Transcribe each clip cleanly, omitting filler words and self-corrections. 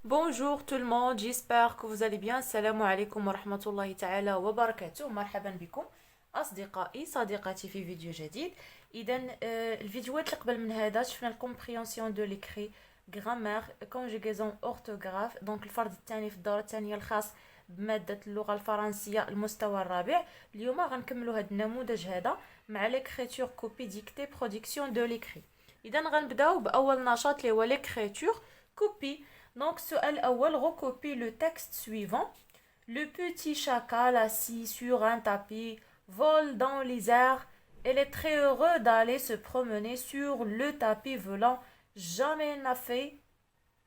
Bonjour tout le monde, j'espère que vous allez bien. السلام عليكم ورحمة الله تعالى وبركاته. مرحبا بكم أصدقائي صديقاتي في فيديو جديد. إذا الفيديوهات اللي قبل من هذا شفنا الكومبريونسيون دو ليكري، غرامير، كونجوغيزون، اورثوغراف، دونك الفرد الثاني في الدورة الثانية الخاص بمادة اللغة الفرنسية المستوى الرابع. اليوم غنكملوا هذا النموذج هذا مع ليكريتور كوبي ديكتي برودكسيون دو ليكري. إذا غنبداو بأول نشاط اللي هو ليكريتور كوبي. Donc, السؤال الأول recopie le texte suivant. Le petit chacal assis sur un tapis vole dans les airs. Il est très heureux d'aller se promener sur le tapis volant. Jamais n'a fait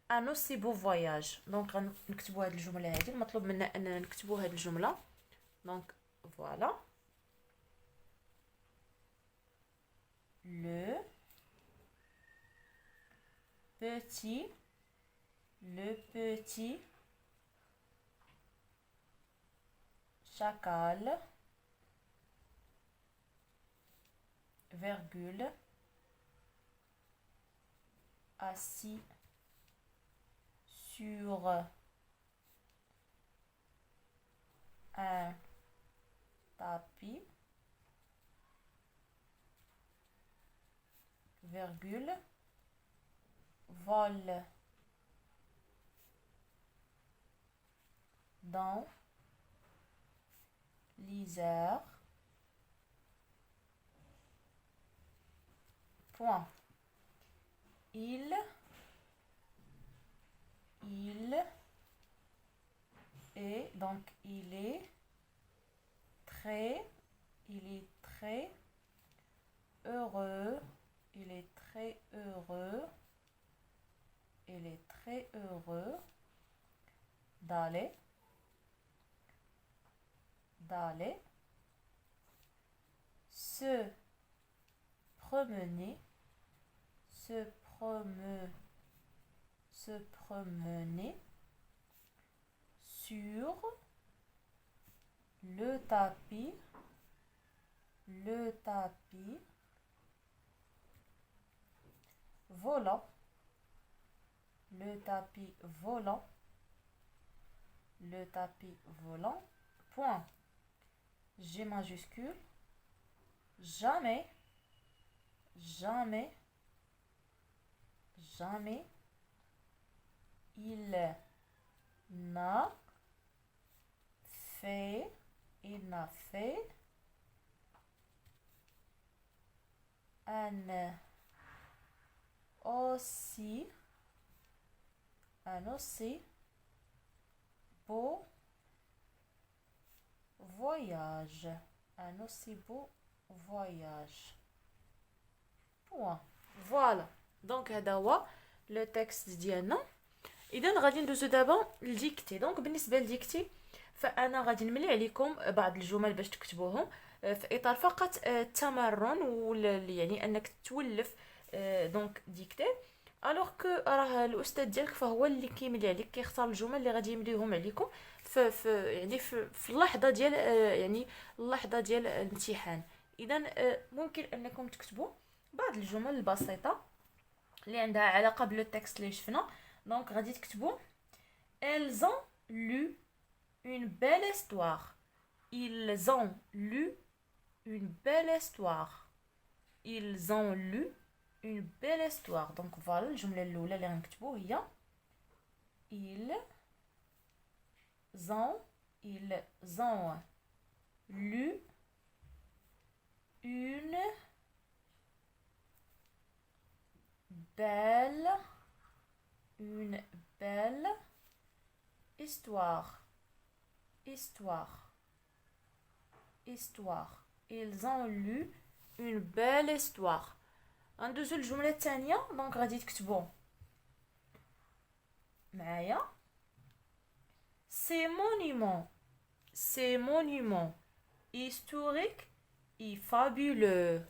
un aussi beau voyage. Donc, نكتبوا هذه الجملة هذه. المطلوب منا أننا نكتبوا هذه الجملة. Donc, voilà. Le petit chacal, virgule, assis sur un tapis, virgule, vole dans les airs, point. Il est, donc il est très heureux, il est très heureux d'aller se promener sur le tapis volant, point. G majuscule, jamais il n'a fait un aussi beau voyage. Point. Voilà. Donc هذا هو لو تكست ديالنا. اذا غادي ندوزو دابا للديكتي. دونك بالنسبه للديكتي فانا غادي نملي عليكم بعض الجمل باش تكتبوهم في اطار فقط التمرن يعني انك تولف دونك ديكتي. الوغ كو راه الاستاذ ديالك فهو اللي كيملي عليك، كيختار الجمل اللي غادي يمليهم عليكم في اللحظه ديال يعني اللحظه ديال الامتحان. اذا ممكن انكم تكتبوا بعض الجمل البسيطه اللي عندها علاقه بالتكست اللي شفنا. دونك غادي تكتبوا elles ont lu une belle histoire. Ils ont lu une belle histoire. Ils ont lu une belle histoire. دونك فوالا الجمله الاولى اللي غنكتبوا هي ils ont lu une belle histoire. Ils ont lu une belle histoire. غندوزو الجملة الثانية. دونك غادي تكتبوا معايا ces monuments historiques et fabuleux.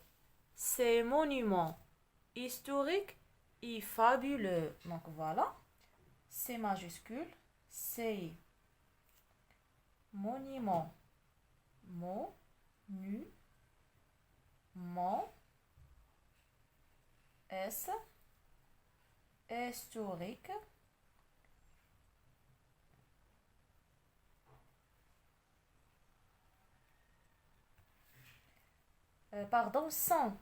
Ces monuments historiques et fabuleux. Donc voilà, C majuscule, C monument, S historique pardon, sont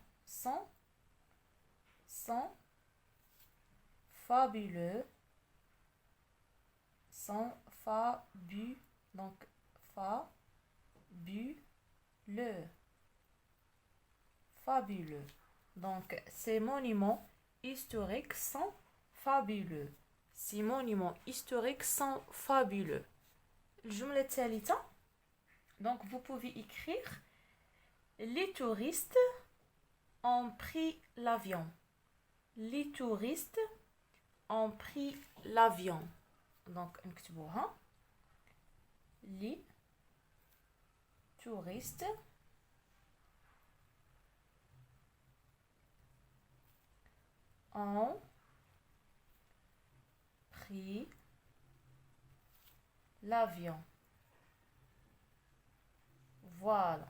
fabuleux, sont donc fabuleux. Donc ces monuments historiques sont fabuleux. Ces monuments historiques sont fabuleux. الجملة الثالثة. Donc vous pouvez écrire les touristes ont pris l'avion. Les touristes ont pris l'avion. Donc نكتبوها. Les touristes ont pris l'avion. Voilà.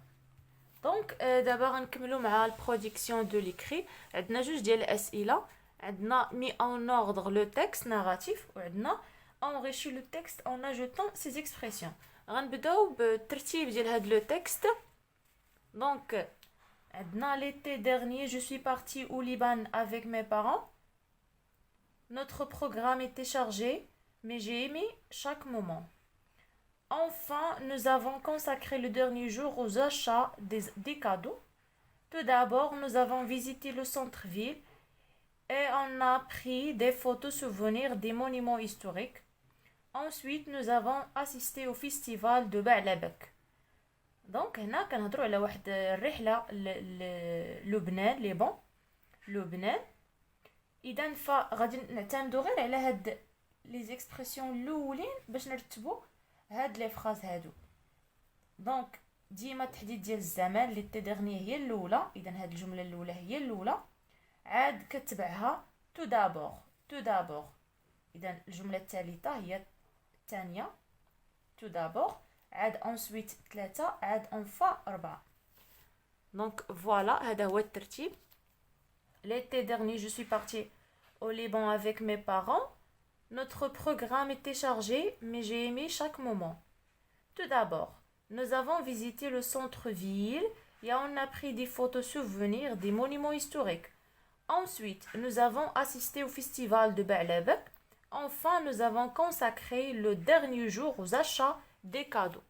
دونك دابا غنكملوا مع البرودكسيون دو ليكري. عندنا جوج ديال الاسئله. عندنا مي en ordre le texte narratif وعندنا enrichir le texte en ajoutant ces expressions. غنبداو بالترتيب ديال هاد لو تكست. دونك عندنا l'été dernier je suis partie au Liban avec mes parents. Notre programme était chargé mais j'ai aimé chaque moment. Enfin, nous avons consacré le dernier jour aux achats des cadeaux. Tout d'abord, nous avons visité le centre-ville et on a pris des photos souvenirs des monuments historiques. Ensuite, nous avons assisté au festival de Ba'labak. Donc, هنا كنهضروا على واحد الرحلة للبنان لبنان. لبنان. إذا فغادي نعتمدوا غير على هاد لي زيكسبرسيون الأولين باش نرتبوا هاد لي فراز هادو. دونك ديما التحديد ديال الزمان لي تي ديرني هي الاولى. اذا هاد الجمله الاولى هي الاولى. عاد كتبعها تو دابور. اذا الجمله الثالثه هي الثانيه تو دابور. عاد انسويت ثلاثه. عاد انفا اربعه. دونك فوالا هذا هو الترتيب. l'été dernier je suis partie au Liban avec mes parents. Notre programme était chargé, mais j'ai aimé chaque moment. Tout d'abord, nous avons visité le centre-ville et on a pris des photos souvenirs des monuments historiques. Ensuite, nous avons assisté au festival de Ba'labak. Enfin, nous avons consacré le dernier jour aux achats des cadeaux.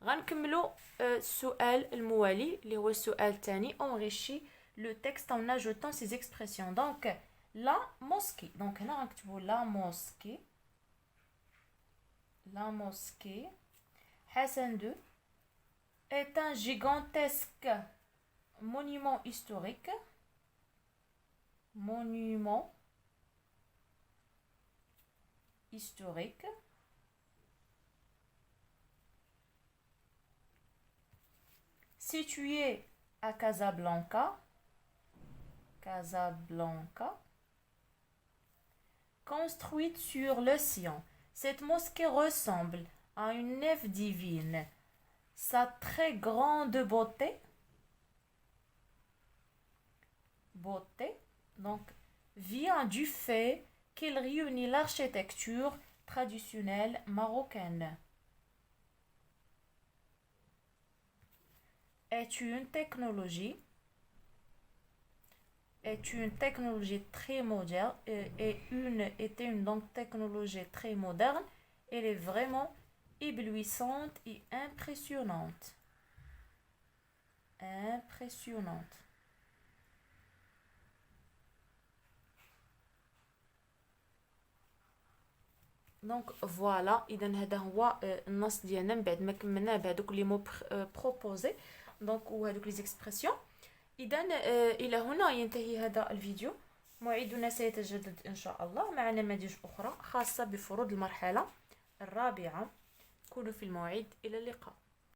غنكملوا السؤال الموالي اللي هو السؤال الثاني. enrichir le texte en ajoutant ces expressions. Donc la mosquée. Donc هنا غنكتبوا la mosquée. La mosquée Hassan II est un gigantesque monument historique. Monument historique. Situé à Casablanca. Construite sur l'océan. Cette mosquée ressemble à une nef divine. Sa très grande beauté, donc, vient du fait qu'elle réunit l'architecture traditionnelle marocaine. Est une technologie très moderne était une donc technologie très moderne. Elle est vraiment éblouissante et impressionnante. دونك فوالا. اذا هذا هو النص ديالنا من بعد ما كملناه بهذوك لي مو بروبوزي دونك وهذوك لي زيكسبرسيون. اذا الى هنا ينتهي هذا الفيديو. موعدنا سيتجدد ان شاء الله مع نماذج اخرى خاصه بفروض المرحله الرابعه. كونوا في الموعد. الى اللقاء.